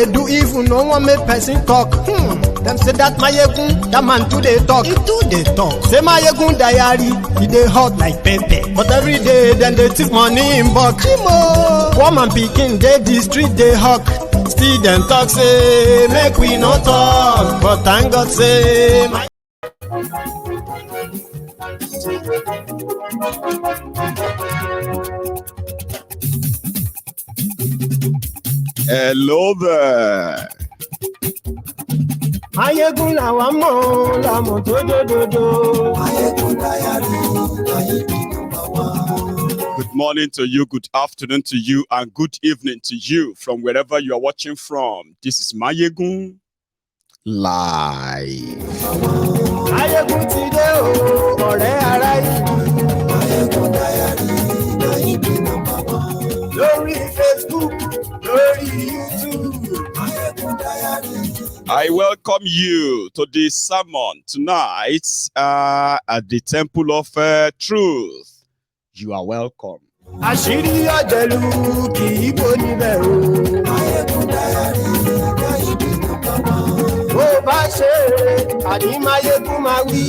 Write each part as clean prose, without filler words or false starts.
they do even no one make person talk. Them say that Mayegun, that man too they talk. He too they talk. Say Mayegun diary, he dey hot like pepper. But every day then they take money in bulk. Woman pikin dey the street they hawk. Still them talk say make we no talk. But thank God say my hello there. Mayegun làwa mọ̀ làmọ̀ tó dòdòdò. Mayegun diary, Mayegun number one. Good morning to you, good afternoon to you, and good evening to you from wherever you are watching from. This is Mayegun Live. Mayegun ti dé o, ọ̀rẹ́ ara yìí. Mayegun diary, Mayegun number one. Lórí Facebook, lórí YouTube. Mayegun diary. I welcome you to the sermon tonight at the Temple of Truth. You are welcome. Àṣírí ọ̀jẹ̀lú kì í bò níbẹ̀ o. Mayegun diary, Mayegun number one. Bó bá ṣe àní Mayegun máa wí.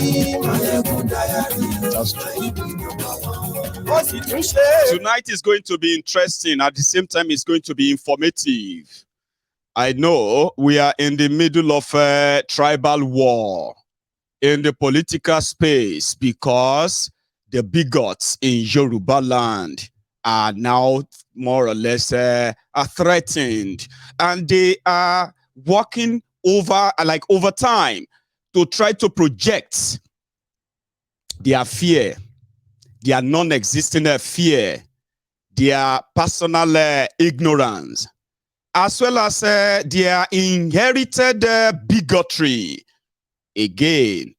Mayegun diary, Mayegun number one. Ó sì tún ṣe. Tonight is going to be interesting. At the same time, it's going to be informative. I know we are in the middle of a tribal war in the political space because the bigots in Yoruba land are now more or less are threatened, and they are working over time to try to project their fear, their non-existent fear, their personal ignorance, as well as their inherited bigotry. Again,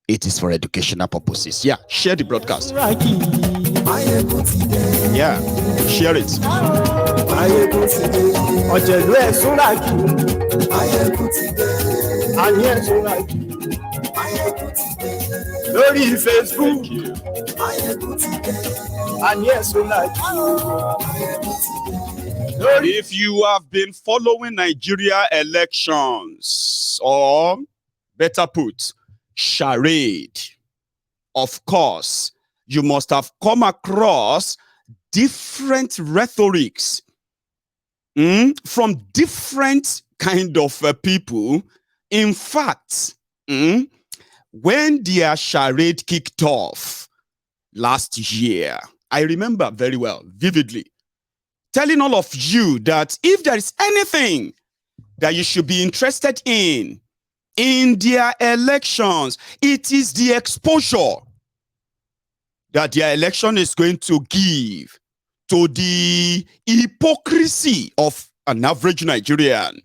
it is for educational purposes. Yeah, share the broadcast. Yeah, share it. Lórí Facebook. If you have been following Nigeria elections, or better put, charade, of course, you must have come across different rhetorics from different kind of people. In fact, when their charade kicked off last year, I remember very well, vividly, telling all of you that if there is anything that you should be interested in their elections, it is the exposure that their election is going to give to the hypocrisy of an average Nigerian.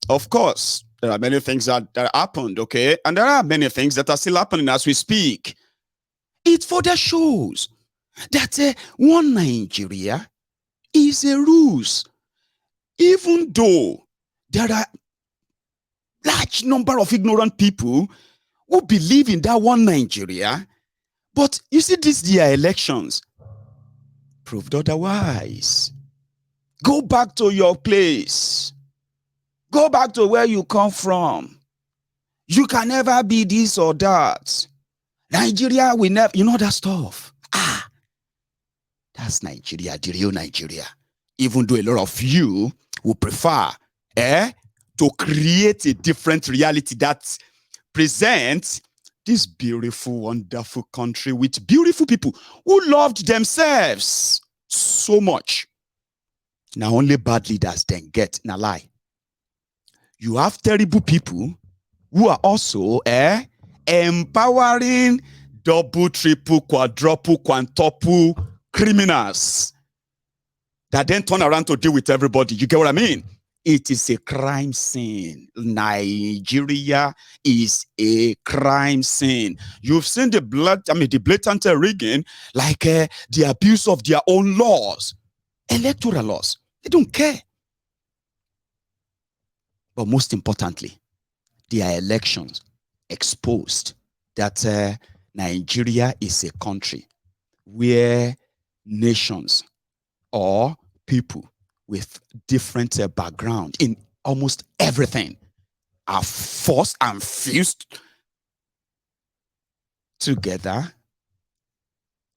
Of course, there are many things that happened, okay? And there are many things that are still happening as we speak. It further shows that one Nigeria is a ruse, even though there are large number of ignorant people who believe in that one Nigeria. But you see, their elections proved otherwise. Go back to your place. Go back to where you come from. You can never be this or that. Nigeria will never, you know that stuff. That's Nigeria, the real Nigeria. Even though a lot of you would prefer to create a different reality that presents this beautiful, wonderful country with beautiful people who loved themselves so much. Now only bad leaders then get in a lie. You have terrible people who are also empowering double, triple, quadruple, quintuple criminals that then turn around to deal with everybody. You get what I mean? It is a crime scene. Nigeria is a crime scene. You've seen the blatant rigging, like the abuse of their own laws, electoral laws. They don't care. But most importantly, their elections exposed that Nigeria is a country where nations or people with different background in almost everything are forced and fused together,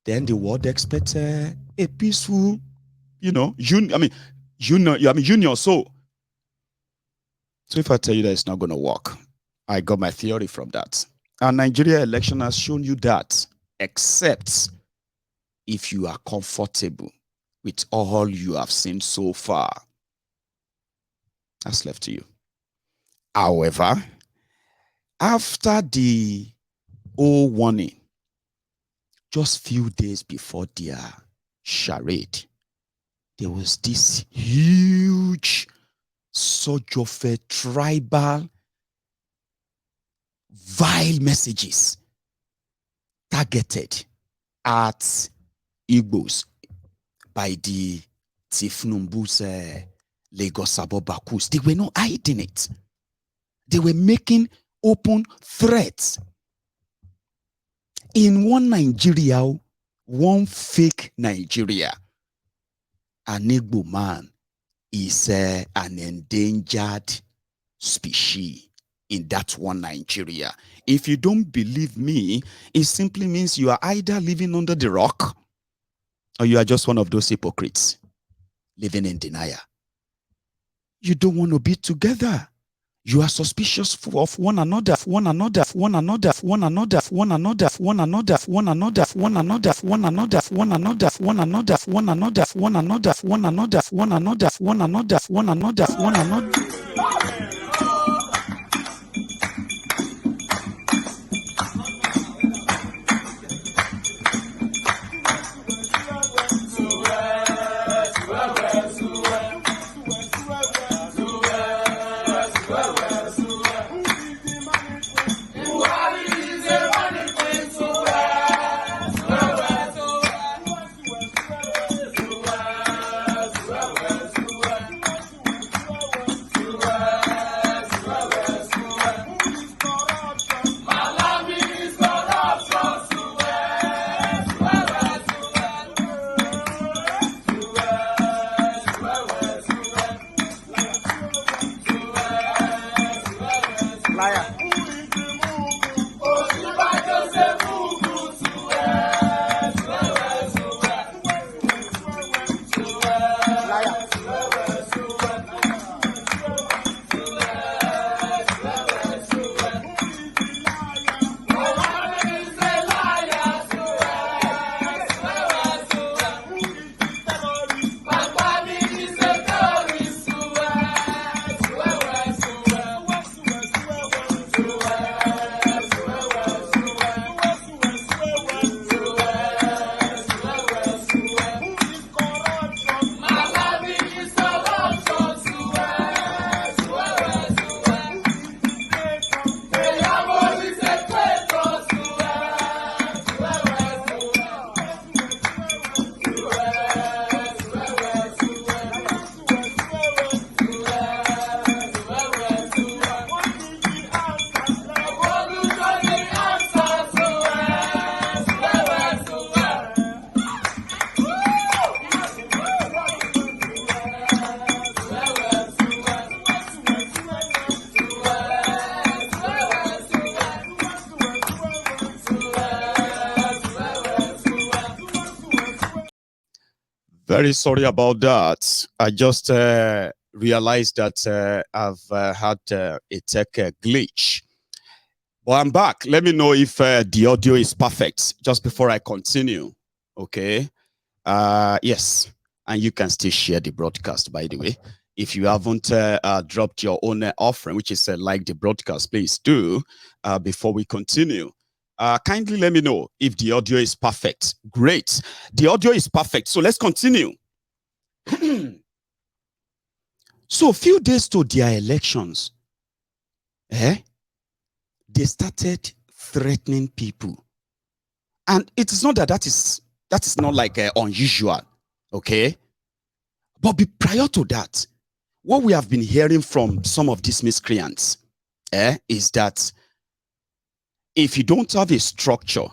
then the world expects a peaceful, union. So if I tell you that it's not going to work, I got my theory from that. And Nigeria election has shown you that, except if you are comfortable with all you have seen so far. That's left to you. However, after the warning, just few days before their charade, there was this huge surge of tribal vile messages targeted at Igbos by the Tifnumbu's Lagos Bakus. They were not hiding it. They were making open threats. In one Nigeria, one fake Nigeria, an Igbo man is an endangered species in that one Nigeria. If you don't believe me, it simply means you are either living under the rock or you are just one of those hypocrites living in denial. You don't want to be together. You are suspicious of one another, one another, one another, one another, one another, one another, one another, one another, one another, one another, one another, one another, one another, one another, one another, one another, one another, one another. Very sorry about that. I just realized that I've had a tech glitch. But I'm back. Let me know if the audio is perfect just before I continue. Okay. Yes. And you can still share the broadcast, by the way. If you haven't dropped your own offering, which is like the broadcast, please do before we continue. Kindly let me know if the audio is perfect. Great. The audio is perfect. So let's continue. So a few days to their elections, they started threatening people. And it is not that is not like unusual, okay? But prior to that, what we have been hearing from some of these miscreants is that if you don't have a structure,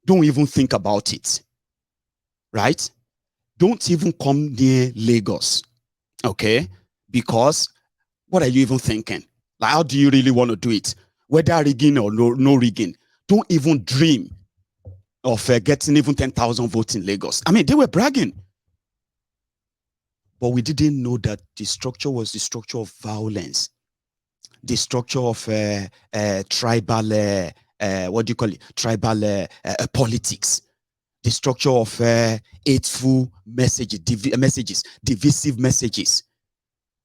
don't even think about it, right? Don't even come near Lagos. Okay? Because what are you even thinking? Like, how do you really want to do it? Whether rigging or no rigging, don't even dream of getting even 10,000 votes in Lagos. I mean, they were bragging. But we didn't know that the structure was the structure of violence, the structure of tribal, what do you call it? Tribal politics, the structure of hateful messages, divisive messages.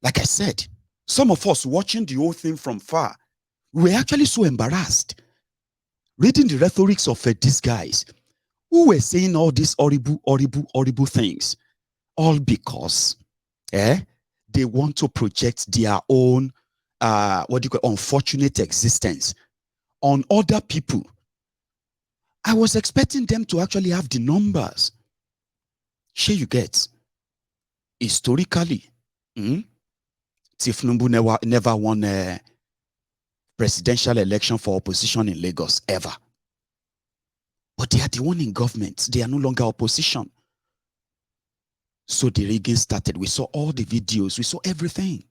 Like I said, some of us watching the whole thing from far, we were actually so embarrassed reading the rhetorics of these guys who were saying all these horrible things, all because they want to project their own unfortunate existence on other people. I was expecting them to actually have the numbers. Sure, you get. Historically, Tifnumbu never won a presidential election for opposition in Lagos, ever. But they are the one in government. They are no longer opposition. So the rigging started. We saw all the videos. We saw everything.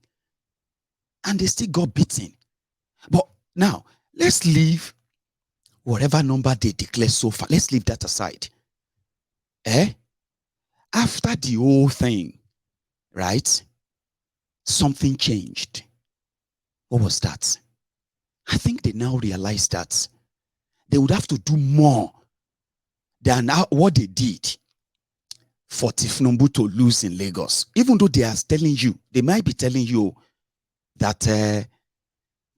And they still got beaten. But now, let's leave whatever number they declare so far. Let's leave that aside. After the whole thing, right, something changed. What was that? I think they now realize that they would have to do more than what they did for Tifnumbu to lose in Lagos. Even though they are telling you, they might be telling you that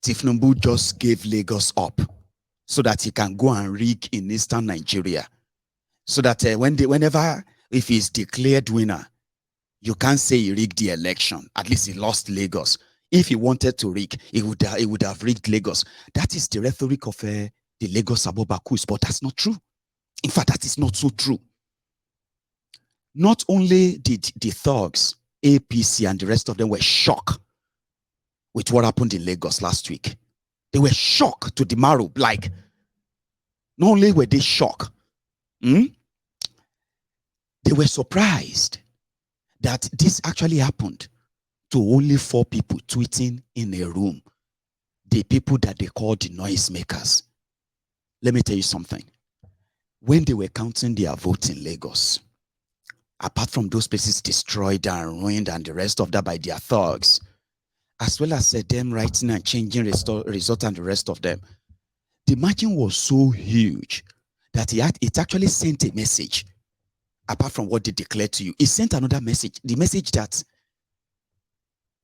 Tifnumbu just gave Lagos up so that he can go and rig in eastern Nigeria. So that whenever, if he's declared winner, you can't say he rigged the election. At least he lost Lagos. If he wanted to rig, he would have rigged Lagos. That is the rhetoric of the Lagos Abobakus, but that's not true. In fact, that is not so true. Not only did the thugs, APC and the rest of them were shocked with what happened in Lagos last week. They were shocked to the marrow. Like, not only were they shocked, they were surprised that this actually happened to only 4 people tweeting in a room. The people that they call the noisemakers. Let me tell you something. When they were counting their votes in Lagos, apart from those places destroyed and ruined and the rest of that by their thugs, as well as them writing and changing result and the rest of them, the margin was so huge that it actually sent a message. Apart from what they declared to you, it sent another message. The message that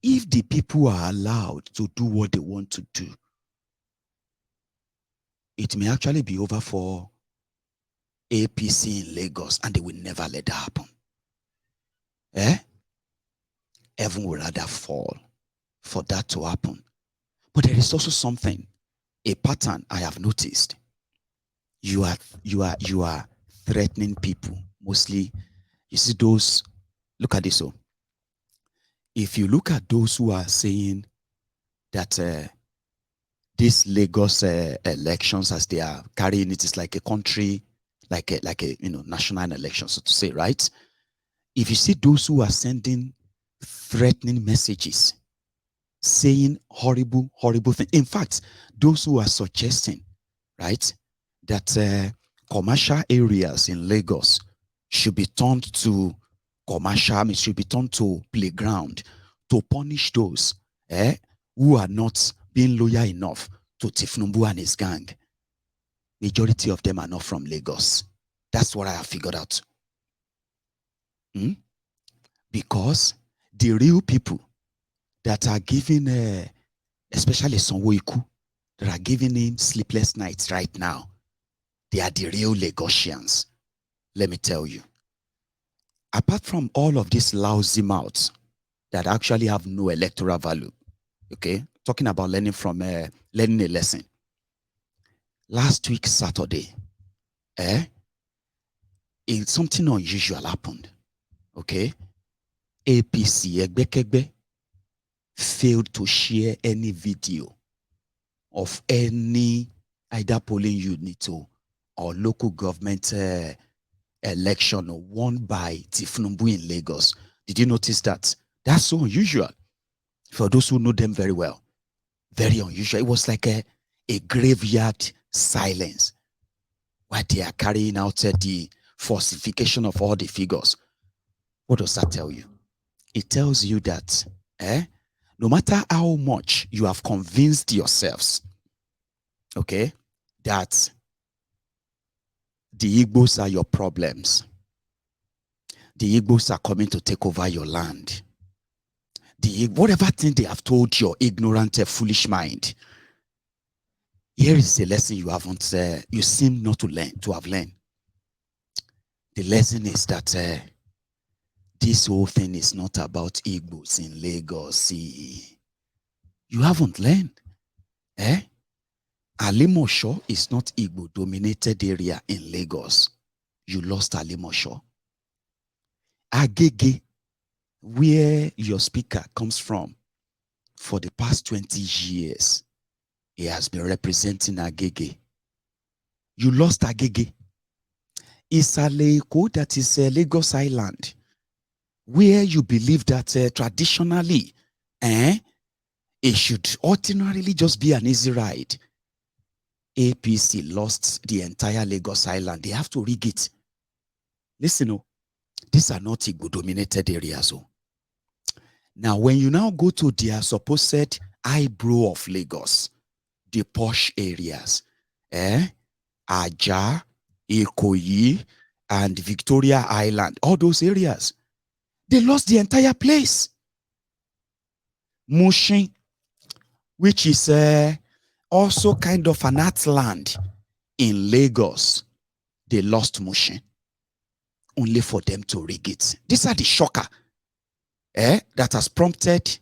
if the people are allowed to do what they want to do, it may actually be over for APC in Lagos, and they will never let that happen. Heaven will rather fall for that to happen. But there is also something, a pattern I have noticed. You are threatening people. Mostly, you see those, look at this. If you look at those who are saying that these Lagos elections, as they are carrying it, is like a country, like a national election, so to say, right? If you see those who are sending threatening messages, saying horrible things, in fact, those who are suggesting, right, that commercial areas in Lagos should be turned to should be turned to playground to punish those who are not being loyal enough to Tifnumbu and his gang. Majority of them are not from Lagos. That's what I have figured out. Because the real people that are giving, especially Sanwoolu, that are giving him sleepless nights right now, they are the real Lagosians. Let me tell you. Apart from all of these lousy mouths that actually have no electoral value, okay? Talking about learning a lesson. Last week, Saturday, something unusual happened, okay? APC, Egbekegbe, failed to share any video of any either polling unit or local government election won by Tifnumbu in Lagos. Did you notice that That's so unusual. For those who know them very well, very unusual. It was like a graveyard silence while they are carrying out the falsification of all the figures. What does that tell you? It tells you that no matter how much you have convinced yourselves, okay, that the Igbos are your problems, the Igbos are coming to take over your land, whatever thing they have told your ignorant, foolish mind, here is a lesson you haven't, you seem not to have learned. The lesson is that this whole thing is not about Igbos in Lagos. See, you haven't learned. Alimosho is not Igbo dominated area in Lagos. You lost Alimosho. Agege, where your speaker comes from, for the past 20 years, he has been representing Agege. You lost Agege. Isaleiko, that is Lagos Island, where you believe that traditionally, it should ordinarily just be an easy ride. APC lost the entire Lagos Island. They have to rig it. Listen, these are not Igbo-dominated areas. Now, when you now go to their supposed eyebrow of Lagos, the posh areas, Aja, Ikoyi, and Victoria Island, all those areas, they lost the entire place. Mushin, which is also kind of an land in Lagos, they lost Mushin, only for them to rig it. These are the shocker that has prompted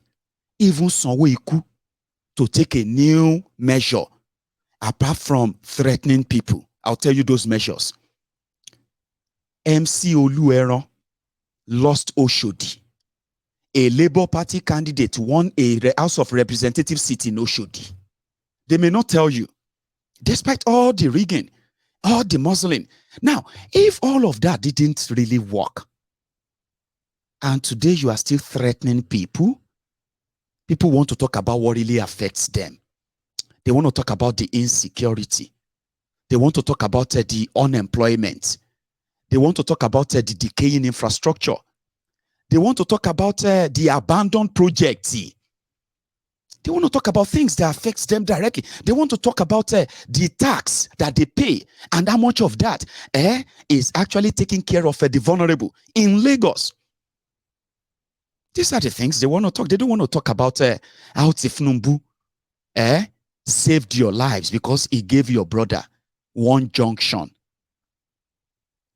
even Sanwoolu to take a new measure apart from threatening people. I'll tell you those measures. MC Olueron lost Oshodi. A Labour Party candidate won a House of Representatives seat in Oshodi. They may not tell you, despite all the rigging, all the muzzling. Now, if all of that didn't really work, and today you are still threatening people, people want to talk about what really affects them. They want to talk about the insecurity. They want to talk about the unemployment. They want to talk about the decaying infrastructure. They want to talk about the abandoned projects. They want to talk about things that affects them directly. They want to talk about the tax that they pay and how much of that is actually taking care of the vulnerable in Lagos. These are the things they want to talk. They don't want to talk about how Tifnumbu saved your lives because he gave your brother one junction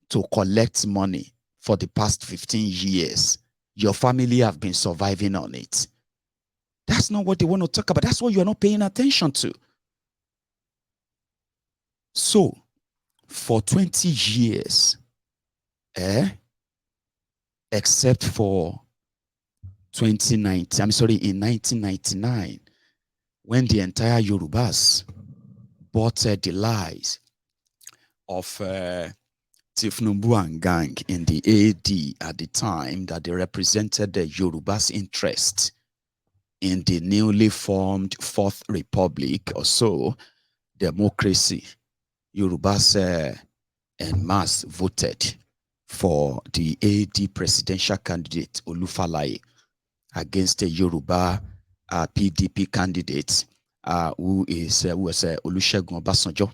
to collect money for the past 15 years. Your family have been surviving on it. That's not what they want to talk about. That's what you're not paying attention to. So, for 20 years, except for 2019, in 1999, when the entire Yorubas bought the lies of Tifnumbu and gang in the AD at the time, that they represented the Yorubas' interest in the newly formed Fourth Republic or so, democracy. Yorubas en masse voted for the AD presidential candidate Olufalaye against the Yoruba PDP candidate who was Olusegun Obasanjo.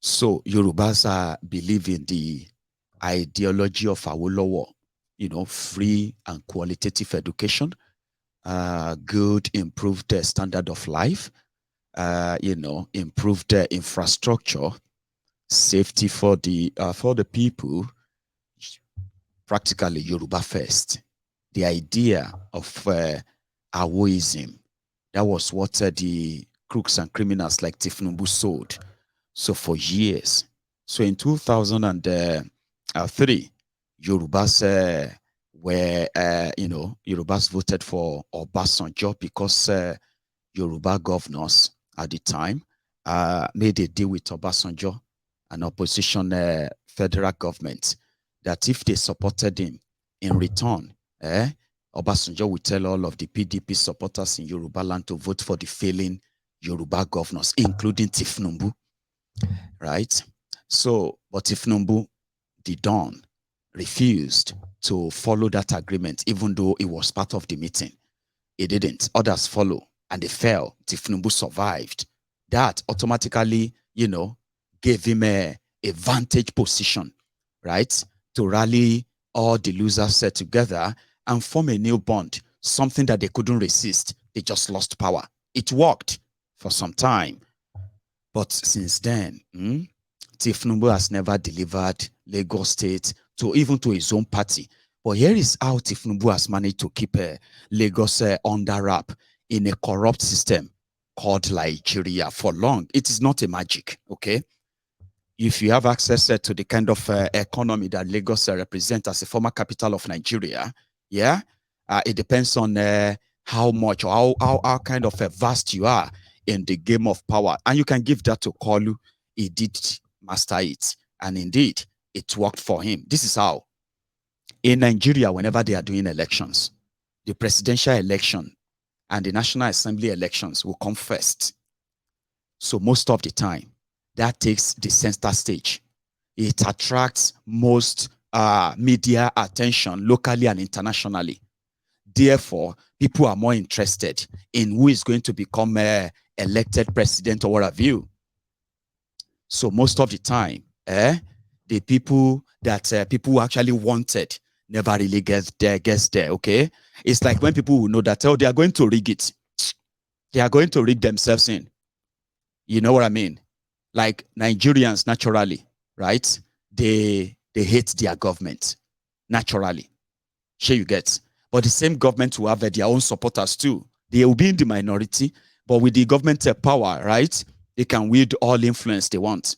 So Yorubas believe in the ideology of Awolowo, free and qualitative education, good, improved standard of life, improved infrastructure, safety for the people, practically Yoruba first. The idea of Awoism, that was what the crooks and criminals like Tifnumbu sold. So for years. So in 2003, Yorubas Yorubas voted for Obasanjo because Yoruba governors at the time made a deal with Obasanjo, an opposition federal government, that if they supported him in return, Obasanjo will tell all of the PDP supporters in Yoruba land to vote for the failing Yoruba governors, including Tifnumbu, right? So, but Tifnumbu, the Don, refused to follow that agreement, even though it was part of the meeting. He didn't. Others follow, and they fell. Tifnumbu survived. That automatically, gave him a vantage position, right? To rally all the losers set together and form a new bond, something that they couldn't resist. They just lost power. It worked for some time. But since then, Tifnumbu has never delivered Lagos State even to his own party. But here is how Tifnumbu has managed to keep Lagos under wrap in a corrupt system called Nigeria for long. It is not a magic, okay? If you have access to the kind of economy that Lagos represents as a former capital of Nigeria, it depends on how much or how kind of vast you are in the game of power. And you can give that to Kolu. He did master it. And indeed, it worked for him. This is how. In Nigeria, whenever they are doing elections, the presidential election and the National Assembly elections will come first. So most of the time, that takes the center stage. It attracts most media attention locally and internationally. Therefore, people are more interested in who is going to become elected president or what have you. So most of the time, the people that people actually wanted never really gets there, okay? It's like when people will know that, they are going to rig it. They are going to rig themselves in. You know what I mean? Like Nigerians, naturally, right? They hate their government, naturally. Sure you get. But the same government will have their own supporters too. They will be in the minority, but with the government power, right? They can wield all influence they want.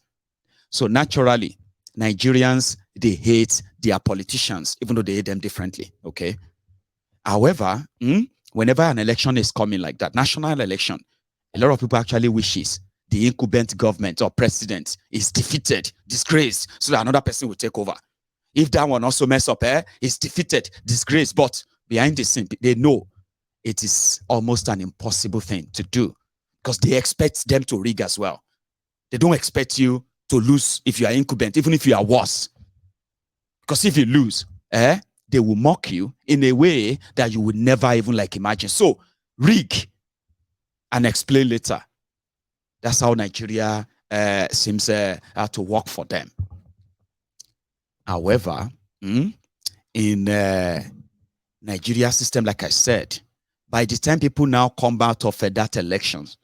So naturally, Nigerians, they hate their politicians, even though they hate them differently, okay? However, whenever an election is coming like that, national election, a lot of people actually wishes the incumbent government or president is defeated, disgraced, so that another person will take over. If that one also mess up, is defeated, disgraced, but behind the scene, they know it is almost an impossible thing to do because they expect them to rig as well. They don't expect you to lose if you are incumbent, even if you are worse. Because if you lose, they will mock you in a way that you would never even imagine. So rig and explain later. That's how Nigeria seems to work for them. However, in Nigeria system, like I said, by the time people now come out of that elections,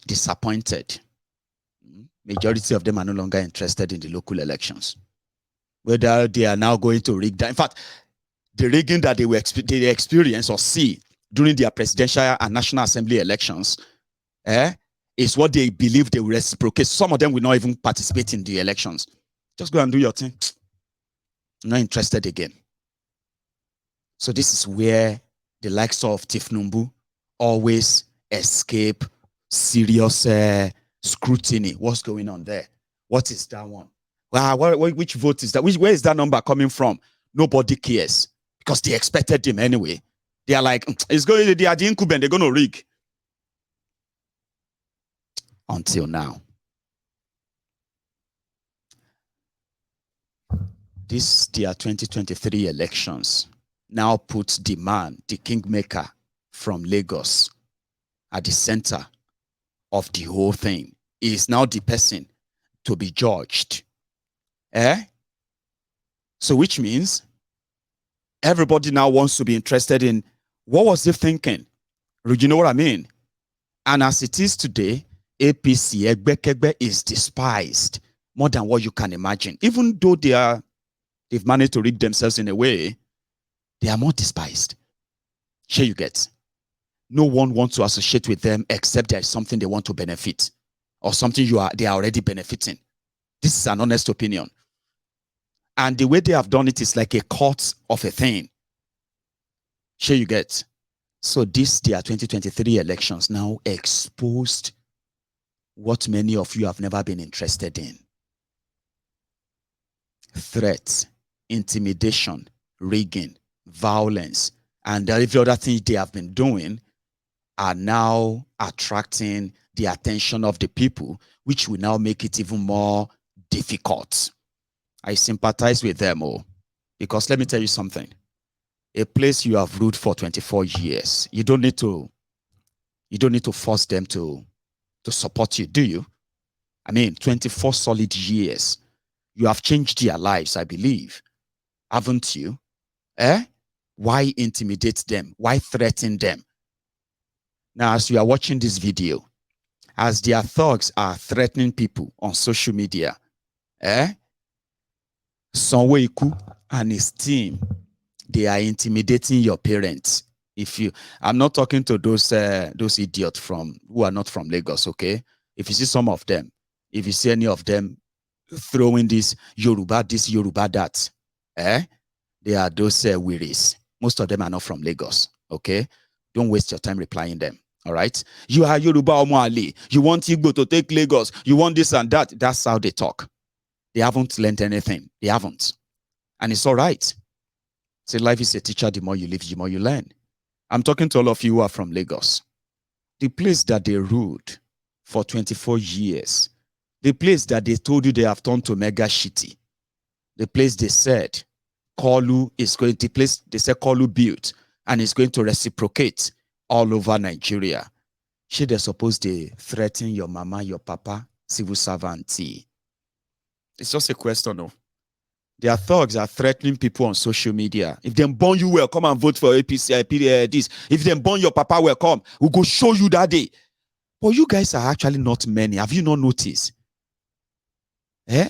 disappointed. Majority of them are no longer interested in the local elections. Whether they are now going to rig that. In fact, the rigging that they experience or see during their presidential and national assembly elections is what they believe they will reciprocate. Some of them will not even participate in the elections. Just go and do your thing. I'm not interested again. So this is where the likes of Tifnumbu always escape serious scrutiny. What's going on there? What is that one? Which vote is that? Where is that number coming from? Nobody cares because they expected him anyway. They are like, they are the incumbent, they're going to rig. Until now. This their 2023 elections now puts the man, the kingmaker from Lagos, at the center of the whole thing. He is now the person to be judged. So which means everybody now wants to be interested in what was he thinking? You know what I mean? And as it is today, APC, Egbekegbe, is despised more than what you can imagine. Even though they've managed to rig themselves in a way, they are more despised. Here you get. No one wants to associate with them except there is something they want to benefit or something they are already benefiting. This is an honest opinion. And the way they have done it is like a court of a thing. Here you get. So their 2023 elections now exposed what many of you have never been interested in. Threats, intimidation, rigging, violence, and every other thing they have been doing are now attracting the attention of the people, which will now make it even more difficult. I sympathize with them all, because let me tell you something. A place you have ruled for 24 years, you don't need to force them to support you, do you? I mean, 24 solid years. You have changed their lives, I believe. Haven't you? Why intimidate them? Why threaten them? Now, as you are watching this video, as their thugs are threatening people on social media, Sanwoolu and his team, they are intimidating your parents. I'm not talking to those idiots who are not from Lagos, okay? If you see some of them, if you see any of them throwing this Yoruba, that, they are those wearies. Most of them are not from Lagos, okay? Don't waste your time replying them, all right? You are Yoruba Omo Ali. You want Igbo to take Lagos. You want this and that. That's how they talk. They haven't learned anything. They haven't. And it's all right. Say life is a teacher. The more you live, the more you learn. I'm talking to all of you who are from Lagos. The place that they ruled for 24 years. The place that they told you they have turned to mega shitty. The place they said Kolu is going to, the place they said Kolu built and is going to reciprocate all over Nigeria. Should they suppose they threaten your mama, your papa, civil servant? It's just a question, no? Their thugs are threatening people on social media. If they burn you well, come and vote for APC, this. If they burn your papa well, come. We'll go show you that day. But you guys are actually not many. Have you not noticed?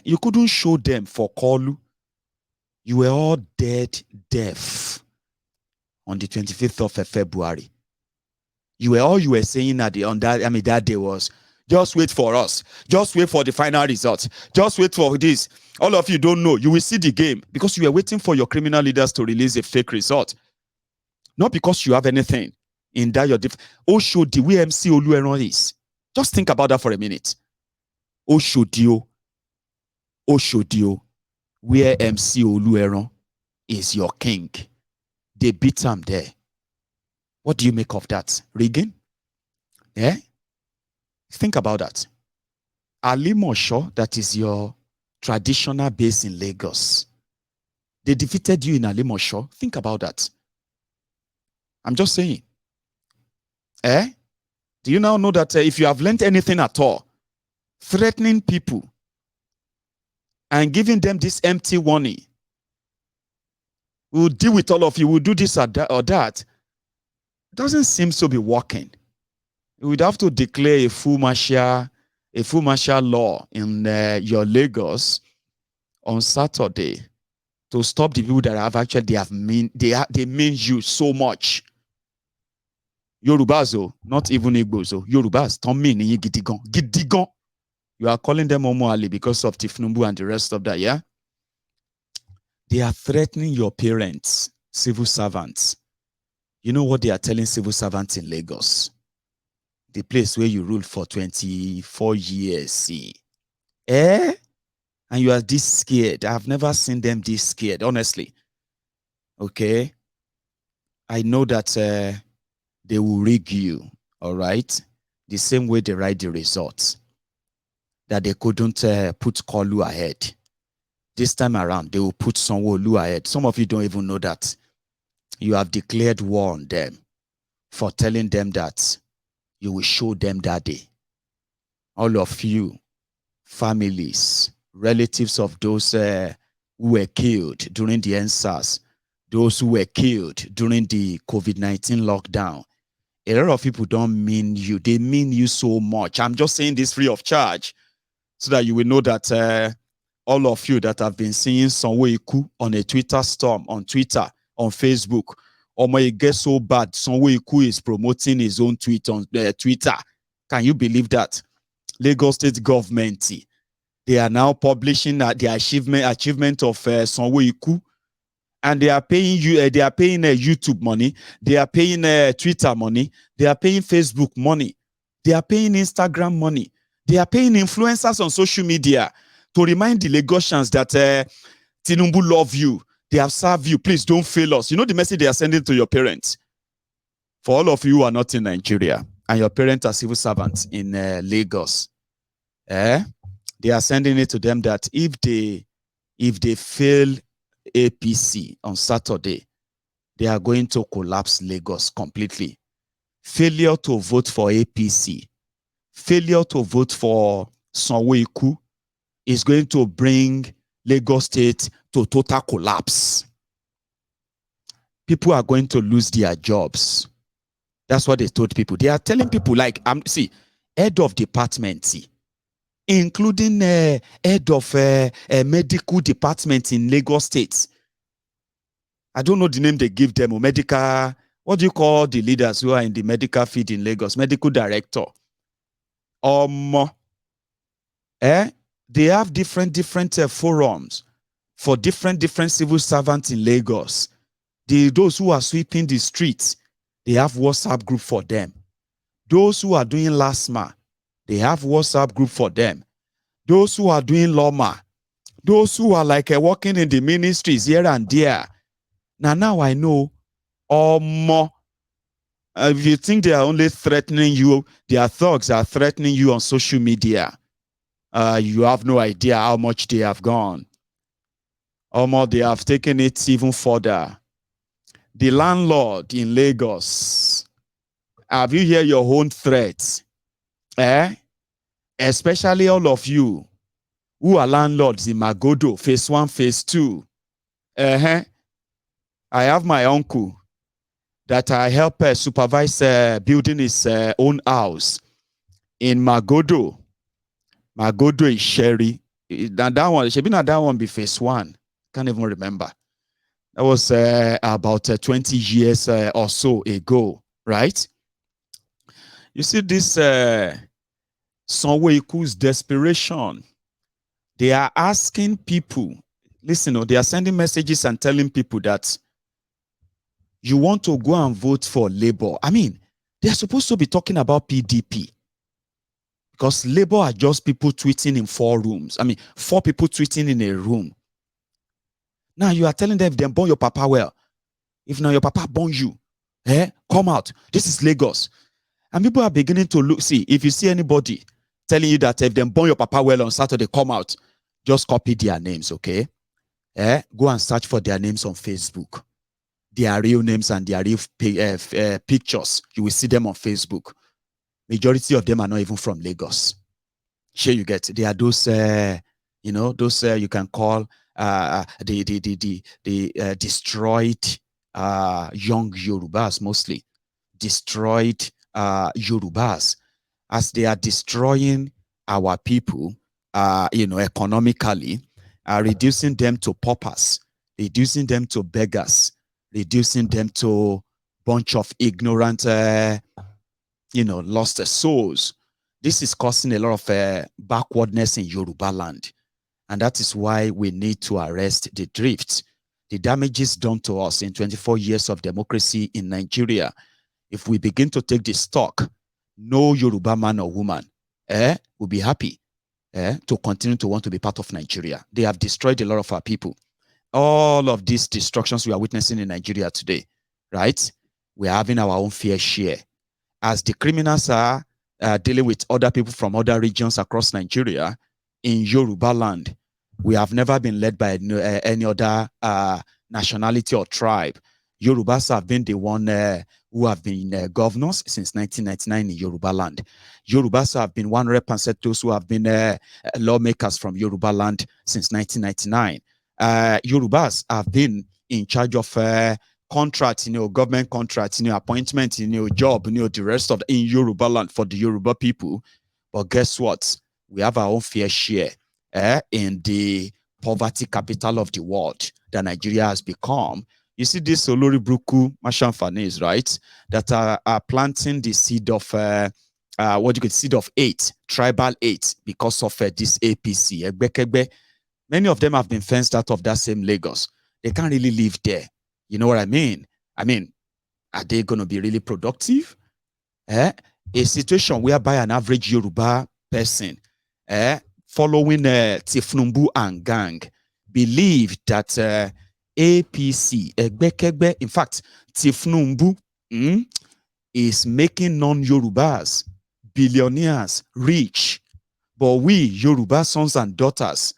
You couldn't show them for Kolu. You were all deaf on the 25th of February. You were saying that day was, just wait for us. Just wait for the final result. Just wait for this. All of you don't know. You will see the game because you were waiting for your criminal leaders to release a fake result. Not because you have anything in that you're different. Oshodi, where MC Olueron is. Just think about that for a minute. Oshodio, where MC Olueron is your king. They beat him there. What do you make of that? Regan? Yeah? Think about that. Alimosho, that is your traditional base in Lagos. They defeated you in Alimosho. Think about that. I'm just saying. Do you now know that if you have learned anything at all, threatening people and giving them this empty warning, we'll deal with all of you, we'll do this or that, doesn't seem to be working. You would have to declare a full martial law in your Lagos on Saturday to stop the people that have actually they mean you so much. Yorubas, not even Igbos. Yorubas, don't mean gidigon. You are calling them Omo Ali because of Tifnumbu and the rest of that, yeah? They are threatening your parents, civil servants. You know what they are telling civil servants in Lagos? The place where you ruled for 24 years, see. And you are this scared. I have never seen them this scared, honestly. Okay? I know that they will rig you, all right? The same way they write the results. That they couldn't put Kolu ahead. This time around, they will put Sanwoolu ahead. Some of you don't even know that. You have declared war on them for telling them that you will show them that day. All of you, families, relatives of those who were killed during the NSAS, those who were killed during the COVID-19 lockdown, a lot of people don't mean you. They mean you so much. I'm just saying this free of charge so that you will know that all of you that have been seeing Sanwoolu on a Twitter storm, on Twitter, on Facebook, it gets so bad, Sanwoolu is promoting his own tweet on Twitter. Can you believe that? Lagos State government, they are now publishing the achievement of Sanwoolu, and they are paying you. They are paying YouTube money. They are paying Twitter money. They are paying Facebook money. They are paying Instagram money. They are paying influencers on social media to remind the Lagosians that Tinubu love you. They have served you. Please don't fail us. You know the message they are sending to your parents. For all of you who are not in Nigeria and your parents are civil servants in Lagos, they are sending it to them that if they fail APC on Saturday, they are going to collapse Lagos completely. Failure to vote for APC, failure to vote for Sanwoolu is going to bring Lagos State to total collapse. People are going to lose their jobs. That's what they told people. They are telling people like, see, head of department, including head of medical department in Lagos State. I don't know the name they give them, or medical, what do you call the leaders who are in the medical field in Lagos? Medical director. They have different forums for different civil servants in Lagos. Those who are sweeping the streets, they have WhatsApp group for them. Those who are doing LASMA, they have WhatsApp group for them. Those who are doing LOMA, those who are like working in the ministries here and there. Now I know more. If you think they are only threatening you, their thugs are threatening you on social media. You have no idea how much they have gone. More, they have taken it even further. The landlord in Lagos, have you heard your own threats? Especially all of you who are landlords in Magodo, phase 1, phase 2. I have my uncle that I help supervise building his own house in Magodo. Magodo is Sherry. That one, should be not that one be phase 1. Can't even remember. That was about 20 years or so ago, right? You see this Sanwoolu's desperation. They are asking people, listen, they are sending messages and telling people that you want to go and vote for Labour. I mean, they are supposed to be talking about PDP. Because Labour are just people tweeting in 4 rooms. I mean, 4 people tweeting in a room. Now you are telling them if they born your papa well. If now your papa born you, come out. This is Lagos. And people are beginning to look, see, if you see anybody telling you that if they born your papa well on Saturday, come out, just copy their names, okay? Go and search for their names on Facebook. Their real names and their real pictures. You will see them on Facebook. Majority of them are not even from Lagos. Sure, you get. They are those, those you can call the destroyed young Yorubas, mostly destroyed Yorubas, as they are destroying our people, economically, reducing them to paupers, reducing them to beggars, reducing them to bunch of ignorant, lost souls. This is causing a lot of backwardness in Yoruba land. And that is why we need to arrest the drift. The damages done to us in 24 years of democracy in Nigeria. If we begin to take the stock, no Yoruba man or woman will be happy to continue to want to be part of Nigeria. They have destroyed a lot of our people. All of these destructions we are witnessing in Nigeria today, right? We are having our own fair share. As the criminals are dealing with other people from other regions across Nigeria, in Yoruba land, we have never been led by any other nationality or tribe. Yorubas have been the one who have been governors since 1999 in Yoruba land. Yorubas have been 100% those who have been lawmakers from Yoruba land since 1999. Yorubas have been in charge of contracts, government contracts, appointments, job, the rest of in Yoruba land for the Yoruba people. But guess what? We have our own fair share in the poverty capital of the world that Nigeria has become. You see this Olori Bruku Mashamfanis, right? That are planting the seed of seed of hate, tribal hate, because of this APC. Many of them have been fenced out of that same Lagos. They can't really live there. You know what I mean? I mean, are they going to be really productive? A situation whereby an average Yoruba person following Tifnumbu and gang believed that APC, Egbekegbe, in fact, Tifnumbu is making non-Yorubas, billionaires, rich. But we, Yoruba sons and daughters,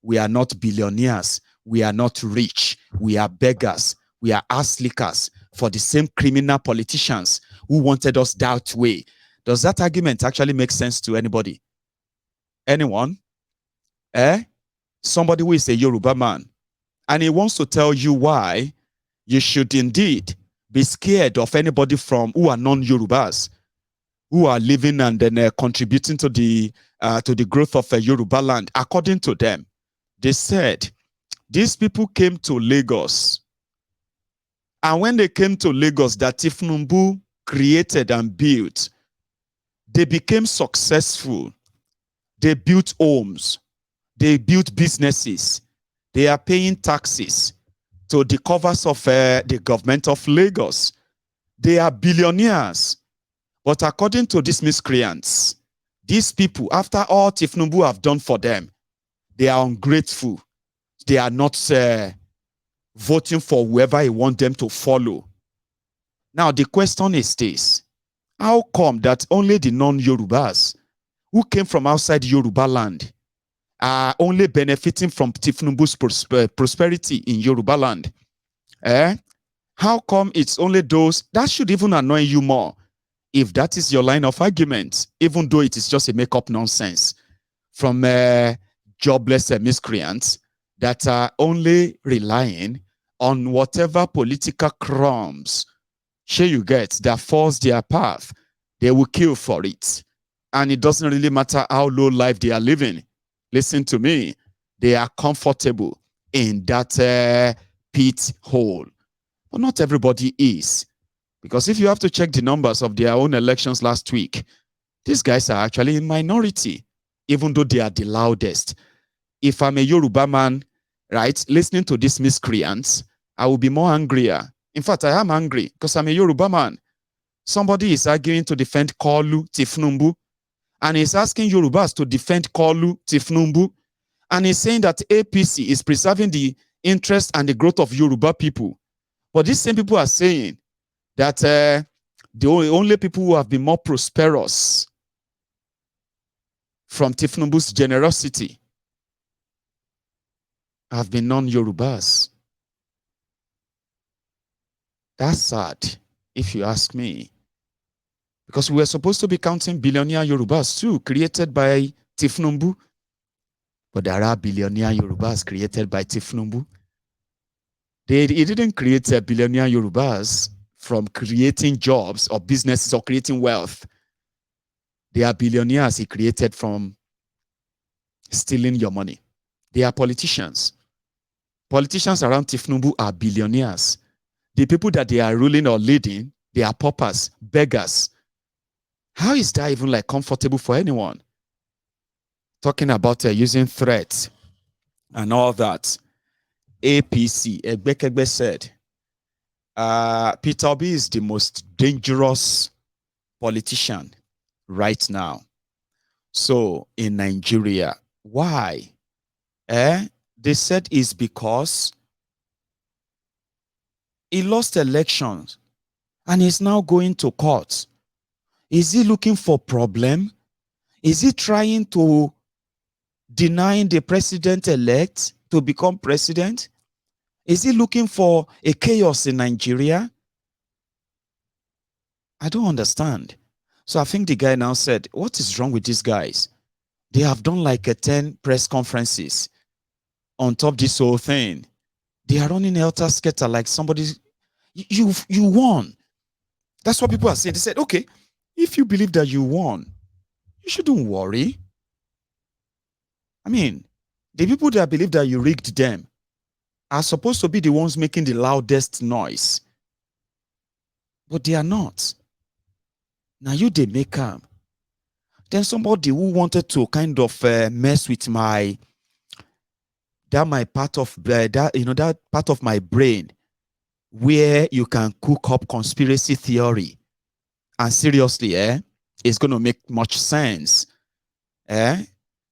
we are not billionaires. We are not rich. We are beggars. We are ass lickers for the same criminal politicians who wanted us that way. Does that argument actually make sense to anybody? Anyone? Somebody who is a Yoruba man, and he wants to tell you why you should indeed be scared of anybody from who are non-Yorubas, who are living and then contributing to the growth of Yoruba land. According to them, they said these people came to Lagos, and when they came to Lagos that Tifnumbu created and built, they became successful. They built homes. They built businesses. They are paying taxes to the covers of the government of Lagos. They are billionaires. But according to these miscreants, these people, after all Tifnumbu have done for them, they are ungrateful. They are not voting for whoever he wants them to follow. Now, the question is this. How come that only the non-Yorubas who came from outside Yoruba land are only benefiting from Tifnumbu's prosperity in Yoruba land? How come it's only those? That should even annoy you more if that is your line of argument, even though it is just a make-up nonsense from jobless miscreants that are only relying on whatever political crumbs you get that falls their path. They will kill for it. And it doesn't really matter how low life they are living. Listen to me. They are comfortable in that pit hole. But not everybody is. Because if you have to check the numbers of their own elections last week, these guys are actually in minority, even though they are the loudest. If I'm a Yoruba man, right, listening to these miscreants, I will be more angrier. In fact, I am angry because I'm a Yoruba man. Somebody is arguing to defend Kolu Tifnumbu, and he's asking Yorubas to defend Kolu Tifnumbu, and he's saying that APC is preserving the interest and the growth of Yoruba people. But these same people are saying that the only people who have been more prosperous from Tifnumbu's generosity have been non-Yorubas. That's sad, if you ask me. Because we were supposed to be counting billionaire Yorubas too, created by Tifnumbu. But there are billionaire Yorubas created by Tifnumbu. He didn't create a billionaire Yorubas from creating jobs or businesses or creating wealth. They are billionaires he created from stealing your money. They are politicians. Politicians around Tifnumbu are billionaires. The people that they are ruling or leading, they are paupers, beggars. How is that even like comfortable for anyone? Talking about using threats and all that. APC, Egbekegbe said, Peter Obi is the most dangerous politician right now. So in Nigeria, why? They said it's because he lost elections and he's now going to court. Is he looking for problem? Is he trying to deny the president-elect to become president? Is he looking for a chaos in Nigeria? I don't understand. So I think the guy now said, what is wrong with these guys? They have done like 10 press conferences on top of this whole thing. They are running helter-skelter like somebody, you won. That's what people are saying. They said, okay, if you believe that you won, you shouldn't worry. I mean, the people that believe that you rigged them are supposed to be the ones making the loudest noise. But they are not. Now you they make calm. Then somebody who wanted to kind of mess with my part of that part of my brain where you can cook up conspiracy theory. And seriously, it's going to make much sense.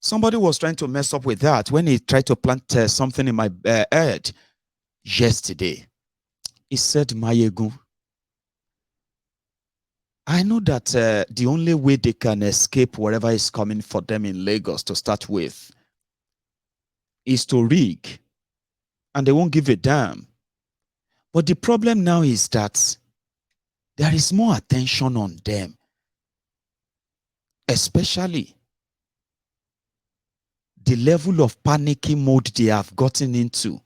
Somebody was trying to mess up with that when he tried to plant something in my head yesterday. He said, Mayegun, I know that the only way they can escape whatever is coming for them in Lagos to start with is to rig, and they won't give a damn. But the problem now is that there is more attention on them, especially the level of panicking mode they have gotten into,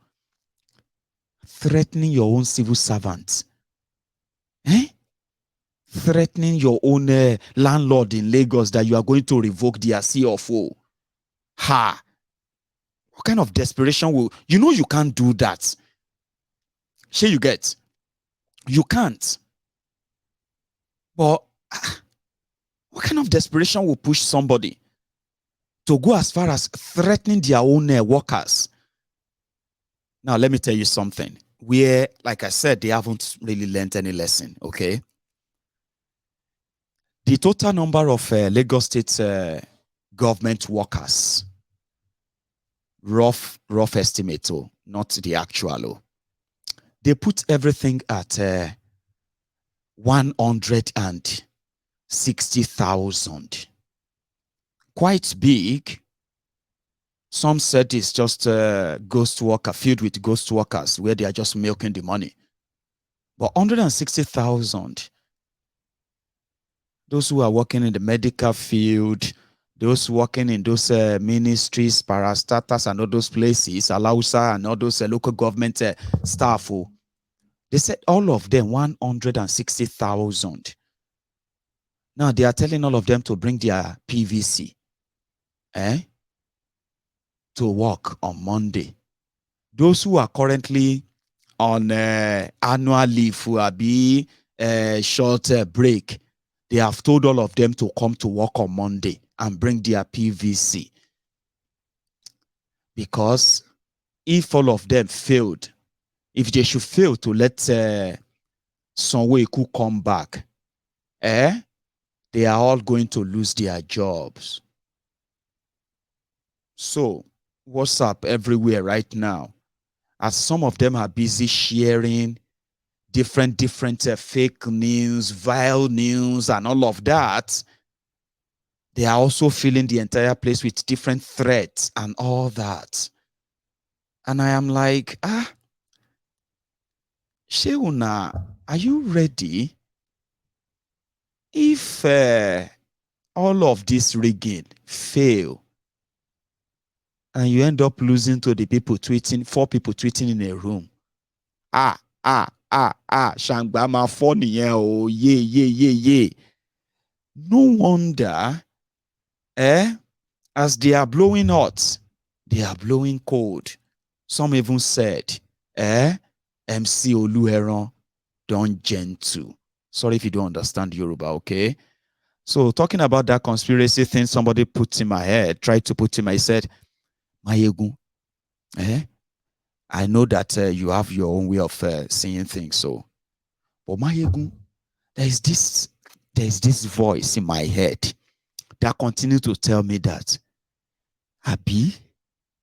threatening your own civil servants, threatening your own landlord in Lagos that you are going to revoke their CFO. Ha! What kind of desperation will... You know you can't do that. Sure you get? You can't. But what kind of desperation will push somebody to go as far as threatening their own workers? Now, let me tell you something. Where, like I said, they haven't really learned any lesson, okay? The total number of Lagos State government workers, rough estimate, not the actual. They put everything at 160,000. Quite big. Some said it's just ghost worker, filled with ghost workers, where they are just milking the money. But 160,000, those who are working in the medical field, those working in those ministries, parastatals, and all those places, Alausa, and all those local government staff, they said all of them 160,000. Now they are telling all of them to bring their PVC to work on Monday. Those who are currently on annual leave, who are be short break, they have told all of them to come to work on Monday and bring their PVC. Because if all of them failed, if they should fail to let Sanwoolu come back, they are all going to lose their jobs. So, what's up everywhere right now? As some of them are busy sharing different fake news, vile news, and all of that, they are also filling the entire place with different threats and all that. And I am like, Sheuna, are you ready? If all of this rigging fail, and you end up losing to the people tweeting, 4 people tweeting in a room. Shangba ma funny, oh, yeah. No wonder, as they are blowing hot, they are blowing cold. Some even said, MC Oluheron, don't gentle. Sorry if you don't understand Yoruba, okay? So talking about that conspiracy thing somebody put in my head, tried to put in my head, Mayegun, I know that you have your own way of seeing things, so. But Mayegun, there is this voice in my head that continues to tell me that, Abi,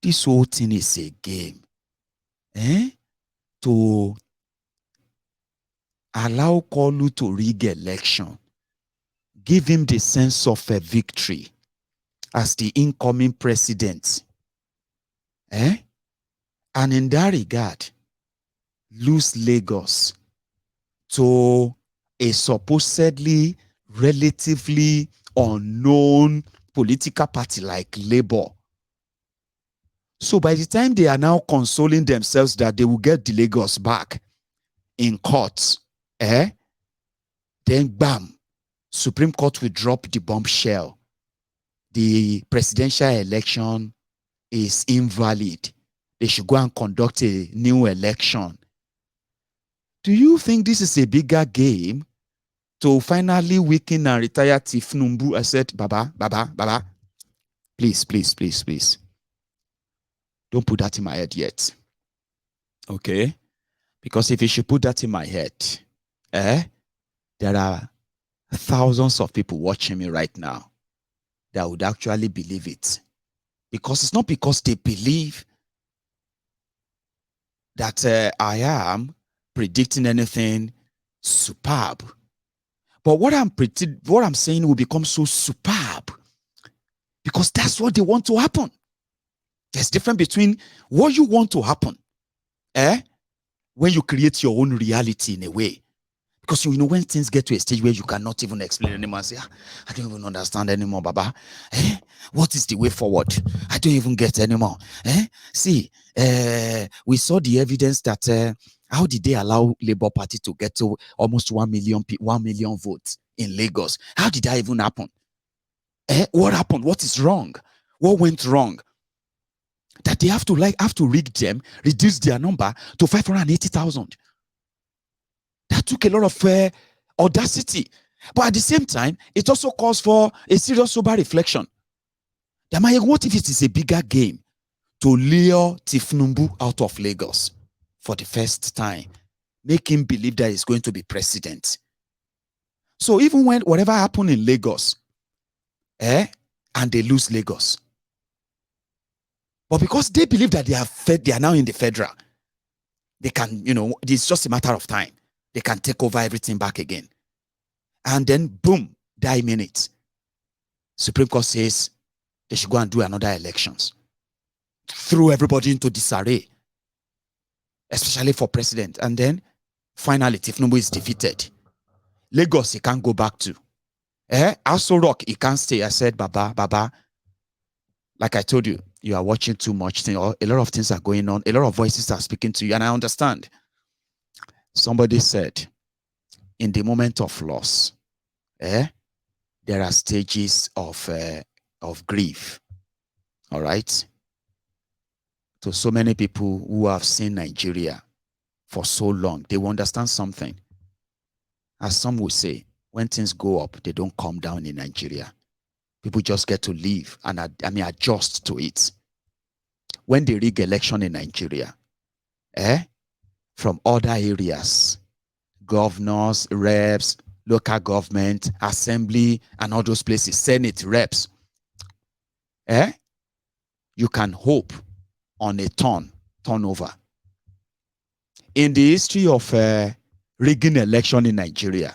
this whole thing is a game. To allow Kolu to rig election, give him the sense of a victory as the incoming president. And in that regard, lose Lagos to a supposedly relatively unknown political party like Labour. So by the time they are now consoling themselves that they will get the Lagos back in court, then bam, Supreme Court will drop the bombshell. The presidential election is invalid. They should go and conduct a new election. Do you think this is a bigger game to finally weaken and retire Tiff Numbu? I said, Baba, please. Don't put that in my head yet. Okay? Because if you should put that in my head, there are thousands of people watching me right now that would actually believe it. Because it's not because they believe that I am predicting anything superb. But what I'm saying will become so superb because that's what they want to happen. There's a difference between what you want to happen, when you create your own reality in a way. Because you know when things get to a stage where you cannot even explain anymore, say, I don't even understand anymore, Baba. What is the way forward? I don't even get anymore. See, we saw the evidence that how did they allow Labour Party to get to almost 1 million votes in Lagos? How did that even happen? What happened? What is wrong? What went wrong? That they have to rig them, reduce their number to 580,000. That took a lot of audacity. But at the same time, it also calls for a serious sober reflection. What if it is a bigger game to lure Tifnumbu out of Lagos for the first time? Make him believe that he's going to be president. So even when whatever happened in Lagos, and they lose Lagos, but because they believe that they are now in the federal, they can, it's just a matter of time. They can take over everything back again. And then, boom, that minute, Supreme Court says they should go and do another elections. Throw everybody into disarray, especially for president. And then, finally, Tifnumbu is defeated. Lagos, he can't go back to. Aso Rock, he can't stay. I said, Baba, like I told you, you are watching too much. A lot of things are going on. A lot of voices are speaking to you, and I understand. Somebody said, in the moment of loss, there are stages of grief. All right? To so many people who have seen Nigeria for so long, they will understand something. As some will say, when things go up, they don't come down in Nigeria. People just get to live and adjust to it. When they rig election in Nigeria, from other areas, governors, reps, local government, assembly, and all those places, Senate reps, you can hope on a turnover. In the history of rigging election in Nigeria,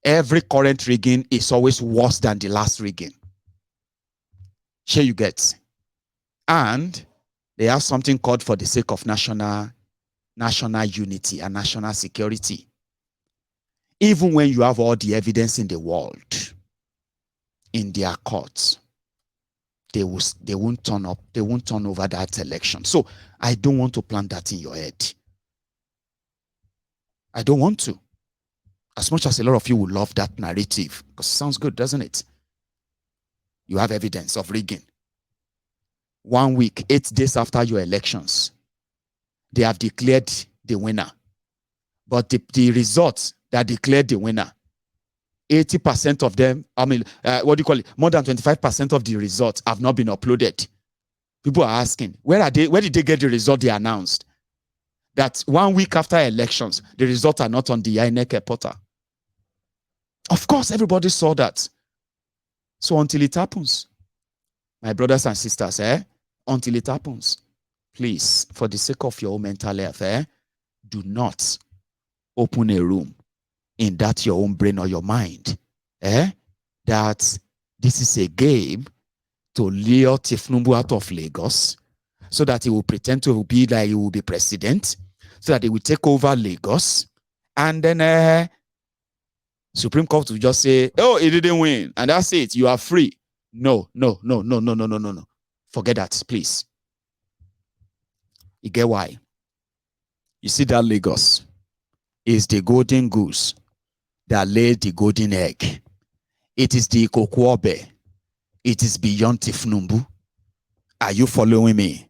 every current rigging is always worse than the last rigging. Sure you get. And they have something called for the sake of national unity and national security. Even when you have all the evidence in the world, in their courts, they won't turn up, they won't turn over that election. So I don't want to plant that in your head. I don't want to. As much as a lot of you would love that narrative, because it sounds good, doesn't it? You have evidence of rigging. 1 week, 8 days after your elections, they have declared the winner. But the results that declared the winner, 80% of them, more than 25% of the results have not been uploaded. People are asking, where did they get the result they announced? That 1 week after elections, the results are not on the INEC portal. Of course, everybody saw that. So until it happens, my brothers and sisters, until it happens, please, for the sake of your own mental health, do not open a room in that your own brain or your mind, that this is a game to lure Tifnumbu out of Lagos so that he will pretend to be like he will be president, so that he will take over Lagos, and then Supreme Court will just say, oh, he didn't win, and that's it, you are free. No. Forget that, please. You get why? You see that Lagos is the golden goose that laid the golden egg. It is the Kokwobe. It is beyond Tifnumbu. Are you following me?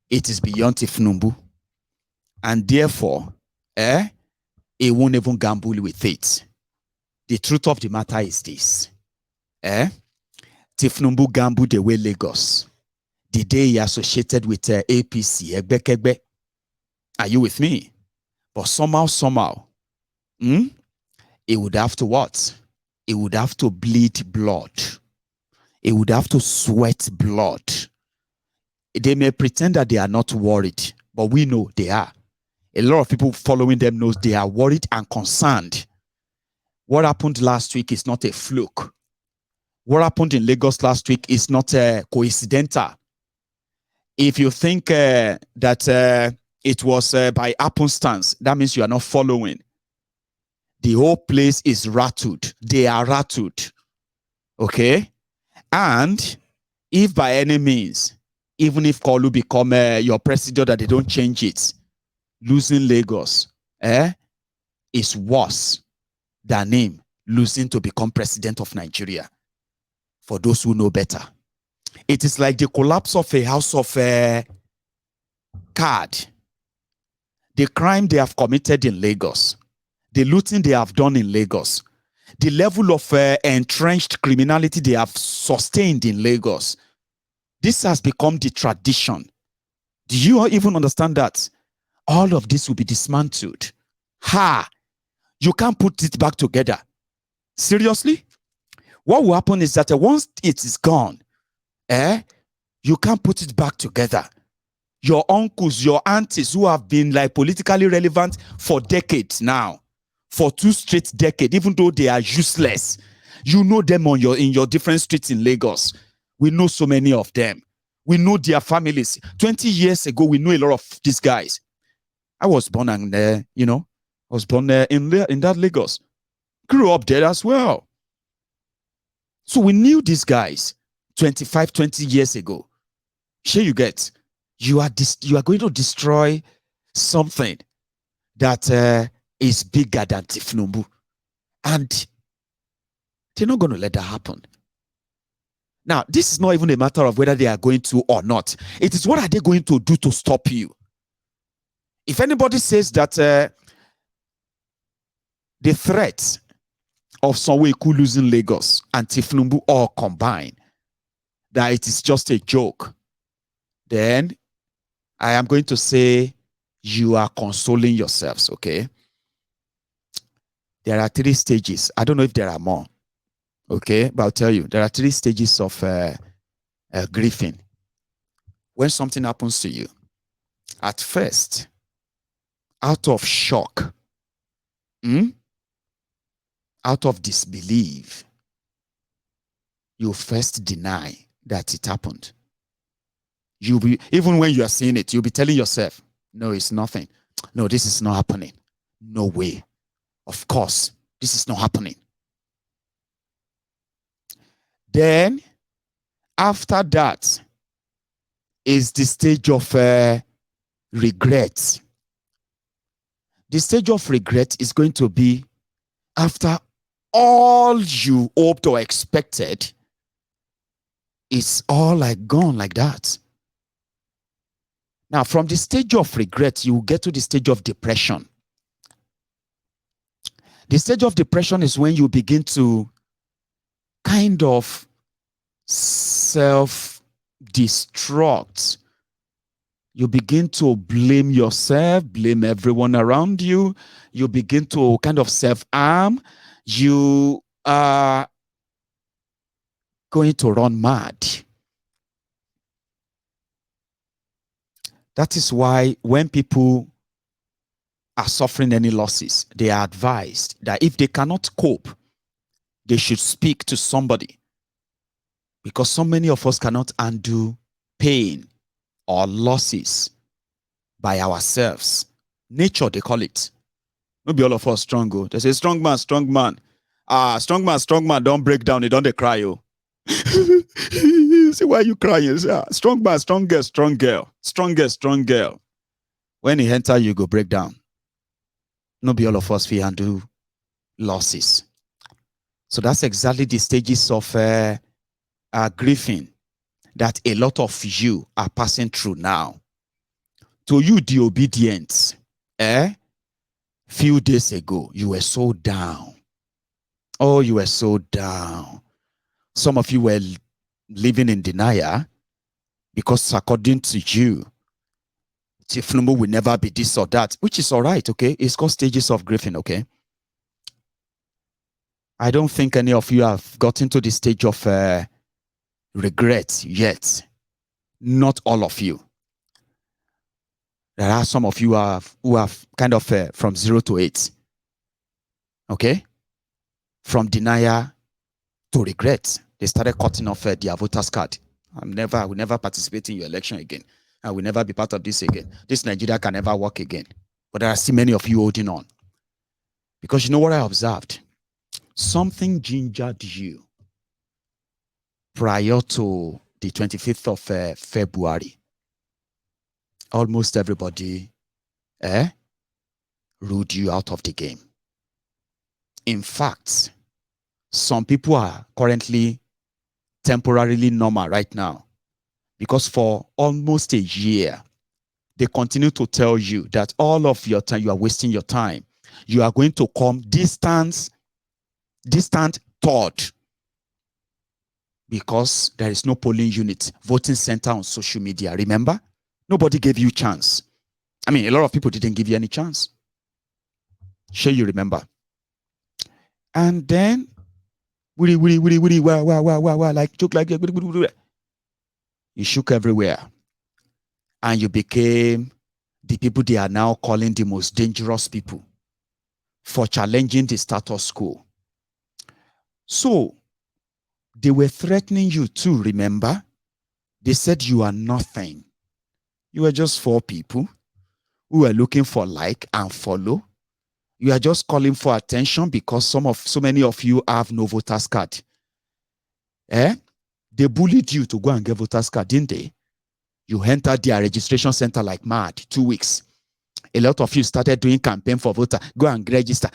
It is beyond Tifnumbu. And therefore, it won't even gamble with it. The truth of the matter is this. Tifnumbu gambled away Lagos the day he associated with APC, Egbekegbe. Are you with me? But somehow, it would have to what? It would have to bleed blood. It would have to sweat blood. They may pretend that they are not worried, but we know they are. A lot of people following them knows they are worried and concerned. What happened last week is not a fluke. What happened in Lagos last week is not coincidental. If you think that it was by happenstance, that means you are not following. The whole place is rattled. They are rattled. Okay? And if by any means, even if Kolu become your president, that they don't change it, losing Lagos is worse than him losing to become president of Nigeria. For those who know better. It is like the collapse of a house of card. The crime they have committed in Lagos, the looting they have done in Lagos, the level of entrenched criminality they have sustained in Lagos. This has become the tradition. Do you even understand that? All of this will be dismantled. You can't put it back together. Seriously? What will happen is that once it is gone, you can't put it back together. Your uncles, your aunties who have been like politically relevant for decades now, for 2 straight decades, even though they are useless, you know them in your different streets in Lagos. We know so many of them. We know their families. 20 years ago, we knew a lot of these guys. I was born in in that Lagos. Grew up there as well. So we knew these guys 25, 20 years ago. Sure you get, you are going to destroy something that is bigger than Tifnumbu. And they're not going to let that happen. Now, this is not even a matter of whether they are going to or not. It is what are they going to do to stop you? If anybody says that the threat of Sanwoolu losing Lagos and Tifnumbu all combined, that it is just a joke, then I am going to say you are consoling yourselves, okay? There are 3 stages. I don't know if there are more, okay? But I'll tell you, there are 3 stages of grieving. When something happens to you, at first, out of shock, out of disbelief, you first deny that it happened. Even when you are seeing it, you'll be telling yourself, no, it's nothing. No, this is not happening. No way. Of course, this is not happening. Then, after that, is the stage of regret. The stage of regret is going to be after all you hoped or expected is all like gone like that. Now, from the stage of regret, you get to the stage of depression. The stage of depression is when you begin to kind of self-destruct. You begin to blame yourself, blame everyone around you. You begin to kind of self-harm. You are going to run mad. That is why when people are suffering any losses, they are advised that if they cannot cope, they should speak to somebody. Because so many of us cannot undo pain or losses by ourselves. Nature, they call it. Maybe all of us strong. They say, strong man, strong man. Strong man, don't break down. They don't cry. Say, why are you crying? Say, strong man, strong girl, strong girl. Strong girl. When he enter, you go break down. Not be all of us we undo losses. So that's exactly the stages of grieving that a lot of you are passing through now. To you, the Obidients, few days ago, you were so down. Oh, you were so down. Some of you were living in denial because according to you, Tifnumbu will never be this or that, which is all right, okay? It's called stages of grieving, okay? I don't think any of you have gotten to the stage of regret yet. Not all of you. There are some of you who have kind of from 0 to 8. Okay? From denial to regret. They started cutting off their voters card. I will never participate in your election again. I will never be part of this again. This Nigeria can never work again. But there are still many of you holding on. Because you know what I observed? Something gingered you prior to the 25th of February. Almost everybody ruled you out of the game. In fact, some people are currently temporarily normal right now because for almost a year, they continue to tell you that all of your time, you are wasting your time. You are going to come distant third because there is no polling unit, voting center on social media. Remember? Nobody gave you a chance. I mean, a lot of people didn't give you any chance. Sure, you remember. And then, like joke like you shook everywhere. And you became the people they are now calling the most dangerous people for challenging the status quo. So, they were threatening you too, remember? They said you are nothing. You were just 4 people who were looking for like and follow. You are just calling for attention because so many of you have no voters card. They bullied you to go and get voters card, didn't they? You entered their registration center like mad, 2 weeks. A lot of you started doing campaign for voter. Go and register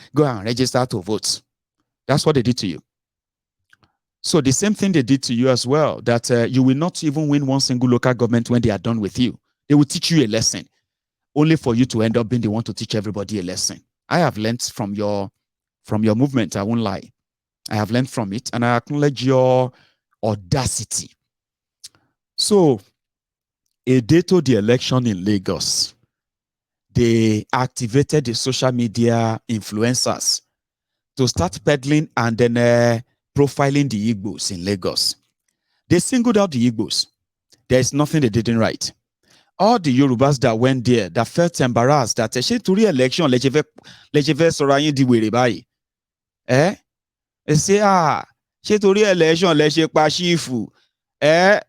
to vote. That's what they did to you. So the same thing they did to you as well, that you will not even win one single local government when they are done with you. They will teach you a lesson, only for you to end up being the one to teach everybody a lesson. I have learned from your movement, I won't lie. I have learned from it, and I acknowledge your audacity. So, a day to the election in Lagos, they activated the social media influencers to start peddling and then profiling the Igbos in Lagos. They singled out the Igbos. There is nothing they didn't write. All the Yorubas that went there, that felt embarrassed, that she to re-election, lejeve sorayin di were bayi. They say, she to re-election, leje pa shifu.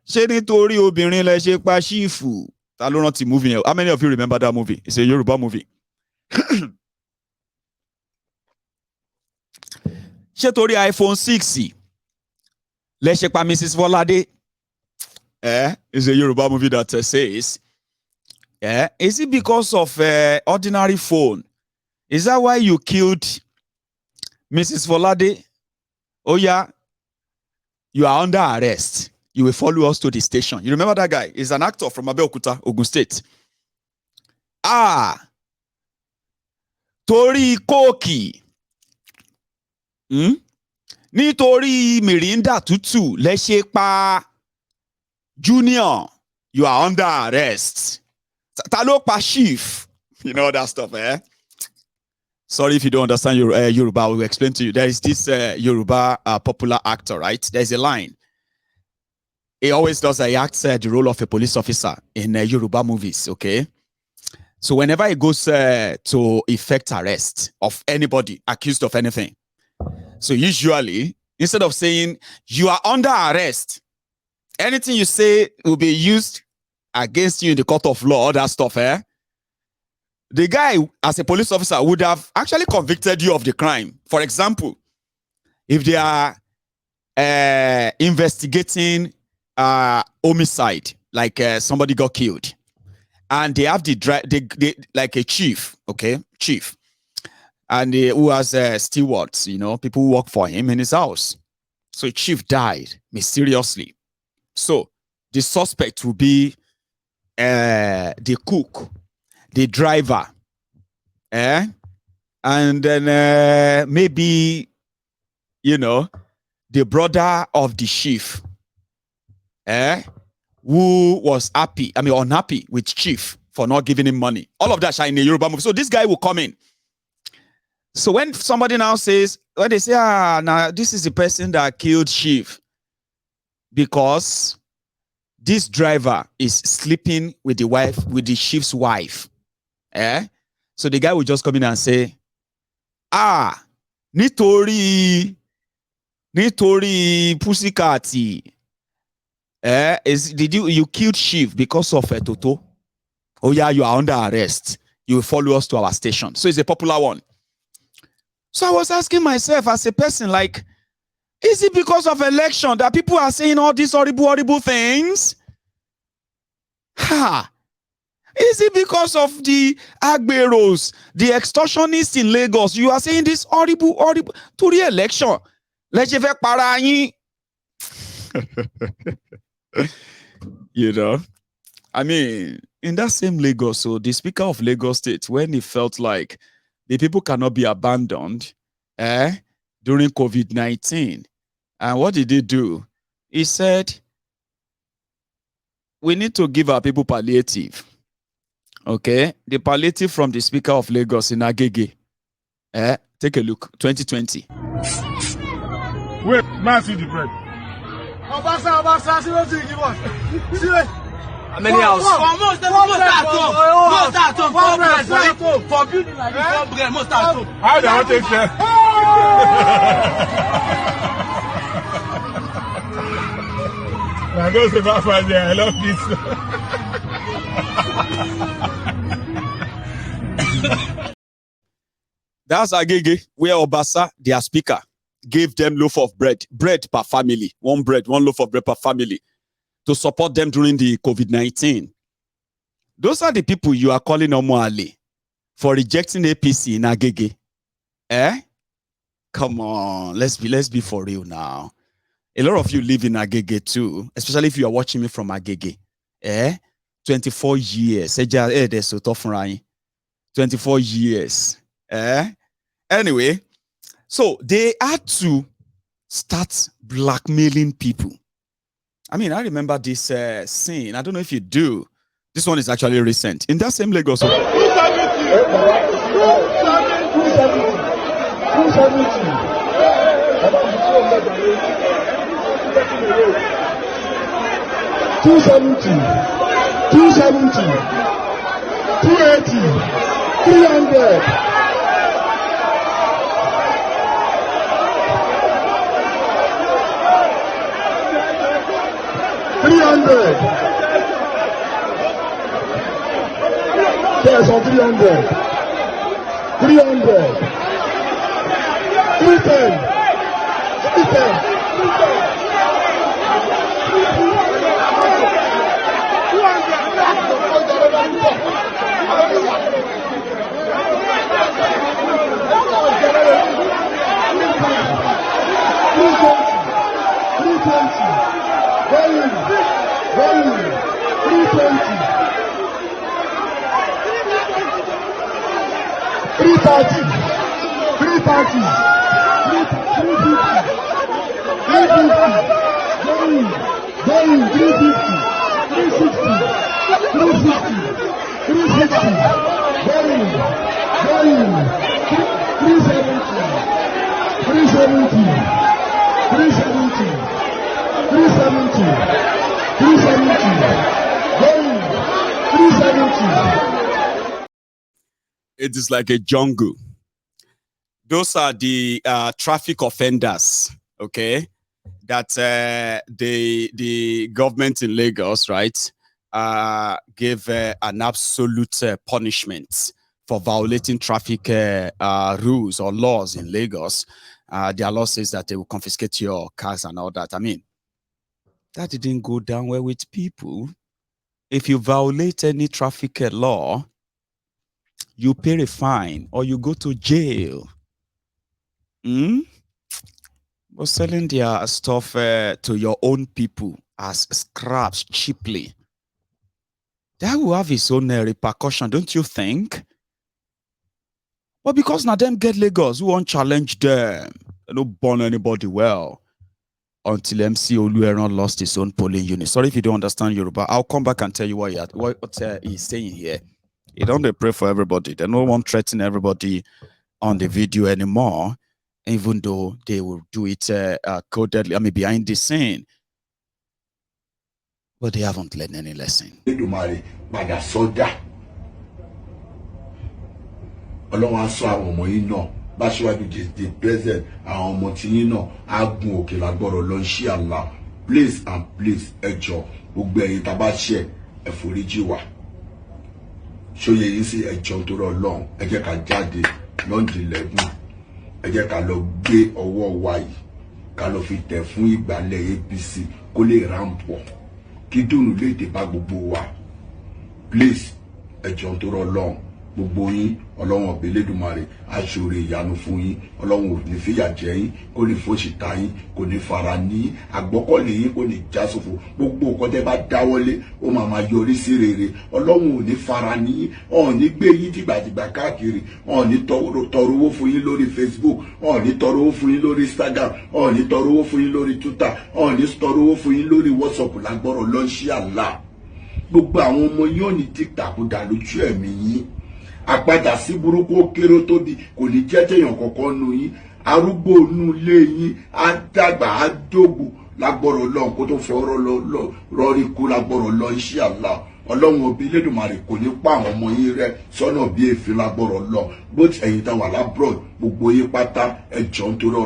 She nítorí obìnrin leje pa shifu. Ta ló rántí movie yẹn? How many of you remember that movie? It's a Yoruba movie. Ṣé torí iPhone 6 leje pa Mrs. Volade? It's a Yoruba movie that says, is it because of ordinary phone? Is that why you killed Mrs. Volade? Oh yeah, you are under arrest. You will follow us to the station. You remember that guy? He's an actor from Abeokuta, Ogun State. Torí Koki. Nítorí Mirinda tútù lẹ ṣe pa Junior. You are under arrest. Ta ló pa Chief? You know that stuff, Sorry if you don't understand Yoruba. I will explain to you. There is this Yoruba popular actor, right? There's a line. He always does. He acts the role of a police officer in Yoruba movies, okay? So whenever he goes to effect arrest of anybody accused of anything, so usually, instead of saying, you are under arrest, anything you say will be used against you in the court of law, all that stuff, The guy, as a police officer, would have actually convicted you of the crime. For example, if they are investigating homicide, like somebody got killed, and they have like a chief, okay, chief, and who has stewards, people who work for him in his house. So a chief died mysteriously. So the suspect will be the cook, the driver, and then maybe, the brother of the chief, who was unhappy with chief for not giving him money. All of that shall in a Yoruba movie. So this guy will come in. So when somebody now says, when they say, now this is the person that killed chief, because this driver is sleeping with the chief's wife. So the guy would just come in and say, nítorí pussycat, you killed Chief because of Toto? Oh yeah, you are under arrest. You will follow us to our station. So it's a popular one. So I was asking myself as a person, like, is it because of election that people are saying all these horrible things? Is it because of the agberos, the extortionists in Lagos? You are saying this horrible to the election. You know, I mean, in that same Lagos, so the Speaker of Lagos State, when he felt like the people cannot be abandoned during COVID-19, and what did he do? He said, we need to give our people palliative. Okay, the palliative from the Speaker of Lagos in Agege. Take a look, 2020. Wait, man, see the bread. Obasa, see what you give us. See what? How many houses? Most at home. For building like this, one bread, most at home. How do I take care? I go to Papa there. I love this. That's Agege, where Obasa, their speaker, gave them loaf of bread per family, one loaf of bread per family, to support them during the COVID-19. Those are the people you are calling Omoale for rejecting APC in Agege. Come on, let's be for real now. A lot of you live in Agege too, especially if you are watching me from Agege. 24 years. 24 years. Anyway, so they had to start blackmailing people. I mean, I remember this scene. I don't know if you do. This one is actually recent. In that same Lagos. 270, 280, 300. 300. There's on 300. 300. 310. 310. 370. It is like a jungle. Those are the traffic offenders, okay, that the government in Lagos, right, gave an absolute punishment for violating traffic rules or laws in Lagos. Their law says that they will confiscate your cars and all that. I mean, that didn't go down well with people. If you violate any traffic law, you pay a fine or you go to jail. But selling their stuff to your own people as scraps cheaply, that will have its own repercussion, don't you think? But because now them get Lagos, who won't challenge them? They don't burn anybody well until MC Olueron lost his own polling unit. Sorry if you don't understand Yoruba. I'll come back and tell you what he's saying here. You don't pray for everybody. They no one threaten everybody on the video anymore, even though they will do it codedly, I mean, behind the scene. But they haven't learned any lesson. ọlọ́run á sọ àwọn ọmọ yín náà bá ṣíwájú the president àwọn ọmọ tí yín náà á gun òkè lágbọ́rọ̀ lọ ṣí àlá please and please ẹ jọ̀ọ́ gbogbo ẹ̀yin tá a bá ṣẹ̀ ẹ foríjì wá ṣóyè yín sí ẹ jọ̀ọ́ torí ọlọ́run ẹ jẹ́ ká jáde lọ́ndì lẹ́gùn ẹ jẹ́ ká lọ gbé ọwọ́ wa yìí ká lọ fi tẹ̀ fún ìgbàlẹ̀ APC kó lè rámpọ̀ kí dùnú lè dé bá gbogbo wa please ẹ jọ̀ọ́ torí ọlọ́run gbogbo yín ọlọ́run ọ̀bẹ Elédùmarè aṣọre ìyanu fún yín ọlọ́run ò ní fìyà jẹ yín kò ní fòṣìta yín kò ní fara ní àgbọ́kọ̀lé yín kò ní já sófo gbogbo nǹkan tẹ́ bá dáwọ́lé ó máa yọrí sí rere ọlọ́run ò ní fara ní yín ọ̀n ní gbé yín dìgbàdìgbà káàkiri ọ̀n ní tọrọ owó fún yín lórí Facebook ọ̀n ní tọrọ owó fún yín lórí Instagram ọ̀n ní tọrọ owó fún yín lórí Twitter ọ̀n ní tọrọ owó fún yín lórí WhatsApp lágbọ́rọ̀ lọ́nṣí àlá gbogbo àwọn ọmọ yóò ní dìtàkùdà lójú ẹ̀mí yín àpadà sí burúkú ó kéré tóbi kò ní jẹ́ téèyàn kọ̀ọ̀kan nu yín arúgbó inú ilé yín á dàgbà á dógbò lágbọ́rọ̀ lọ́n kó tó fọwọ́rọ́ rọrí kú lágbọ́rọ̀ lọ iṣẹ́ àlá ọlọ́run òbí Elédùmarè kò ní pa àwọn ọmọ yín rẹ́ sọ́nà bí èéfín lágbọ́rọ̀ lọ bó ti ẹ̀yin tá wà lábúrò gbogbo yín pátá ẹ jọ̀ọ́ nítorí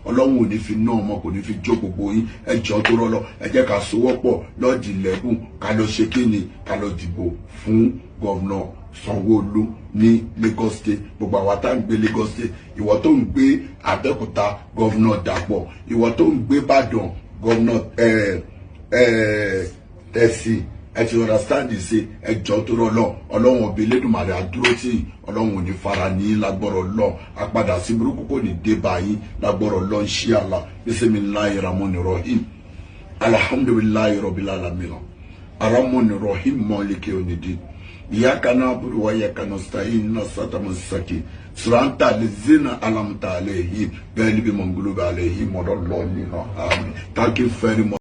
ọlọ́run ò ní fi ná ọmọ kò ní fi jó gbogbo yín ẹ jọ̀ọ́ nítorí ọlọ́run ẹ jẹ́ ká sowọ́pọ̀ lọ́ọ̀dì lẹ́gùn ká lọ ṣe kíni ká lọ dìbò fún gọ́vnà Sanwoolu ní Lagos State gbogbo àwa tá ń gbé Lagos State ìwọ tó ń gbé Abẹ́òkúta gọ́vnà Dàpọ̀ ìwọ tó ń gbé Ìbàdàn gọ́vnà Tẹ̀sí ẹ ti understand ṣe ẹ jọ̀ọ́ tó rọ lọ ọlọ́run ọbẹ̀ Elédùmarè àdúró tí ọlọ́run ò ní fara ní lágbọ́rọ̀ lọ àpadà sí burúkú kò ní dé báyìí lágbọ́rọ̀ lọ ń ṣí àlà bismillahir rahmanir rahim alhamdulillahi rabbil alamin arrahmanir rahim maliki yawmiddin iyyaka na'budu wa iyyaka nasta'in siratal mustaqim sirata lezina alamta alayhim ghayril maghdubi alayhim waladdallin amin. Thank you very much.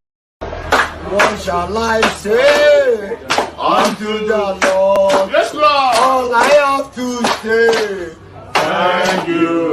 What shall I say unto the Lord? Yes, Lord. All I have to say, Thank you.